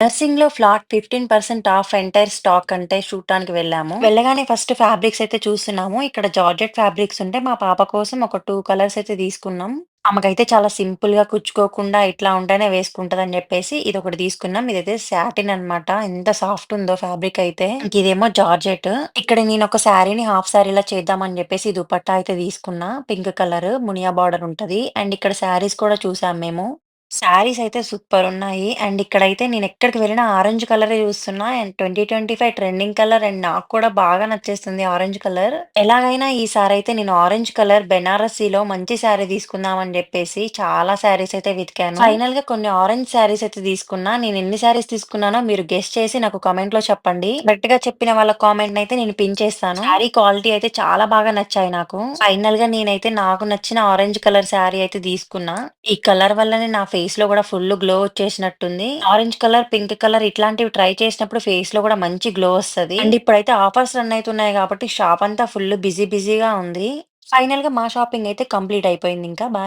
నర్సింగ్‌లో flat 15% of entire stock అంటే చూడటానికి వెళ్ళాము. వెళ్ళగానే ఫస్ట్ ఫ్యాబ్రిక్స్ అయితే చూస్తున్నాము. ఇక్కడ జార్జెట్ ఫ్యాబ్రిక్స్ ఉంటే మా పాప కోసం ఒక 2 కలర్స్ అయితే తీసుకున్నాం. ఆమెకైతే చాలా సింపుల్‌గా కుచ్చుకోకుండా ఇట్లా ఉంటేనే వేసుకుంటదని జెప్పేసి ఇదొకటి తీసుకున్నాం. ఇదైతే సాటిన్ అన్నమాట. ఎంత సాఫ్ట్ ఉందో ఫ్యాబ్రిక్ అయితే. ఇదేమో జార్జెట్. ఇక్కడ నేనొక శారీని హాఫ్ శారీలా చేద్దామని జెప్పేసి దుపట్టా అయితే తీసుకున్నా. పింక్ కలర్ మునియా బార్డర్ ఉంటది. అండ్ ఇక్కడ శారీస్ కూడా చూసాం మేము. శారీస్ అయితే సూపరున్నాయి. అండ్ ఇక్కడైతే నేనెక్కడికి వెళ్ళినా ఆరెంజ్ కలరే చూస్తున్నా. అండ్ 2025 ట్రెండింగ్ కలర్ అండ్ నాకు కూడా బాగా నచ్చేస్తుంది ఆరెంజ్ కలర్. ఎలాగైనా ఈసారైతే నేను ఆరెంజ్ కలర్ బెనారస్సీలో మంచి శారీ తీసుకుందాం అని జెప్పేసి చాలా శారీస్ అయితే వెతికాను. ఫైనల్‌గా కొన్ని ఆరెంజ్ శారీస్ అయితే తీసుకున్నా. నేనెన్ని శారీస్ తీసుకున్నానో మీరు గెస్ చేసి నాకు కామెంట్‌లో చెప్పండి. కరెక్ట్‌గా చెప్పిన వాళ్ళ కామెంట్‌నయితే నేను పిన్ చేస్తాను. శారీ క్వాలిటీ అయితే చాలా బాగా నచ్చాయి నాకు. ఫైనల్‌గా నేనైతే నాకు నచ్చిన ఆరెంజ్ కలర్ శారీ అయితే తీసుకున్నా. ఈ కలర్ వల్లనే నా ఫేస్‌లో గూడా ఫుల్లు గ్లో వచ్చేసినట్టుంది. ఆరెంజ్ కలర్, పింక్ కలర్ ఇట్లాంటివి ట్రై చేసినప్పుడు ఫేస్‌లో గూడా మంచి గ్లో వస్తది. అండ్ ఇప్పుడైతే ఆఫర్స్ రన్ అయితున్నాయి గాబట్టి షాప్ అంతా ఫుల్లు బిజీగా ఉంది. ఫైనల్‌గా మా షాపింగ్ అయితే కంప్లీట్ అయిపోయిందింకా. బాయ్.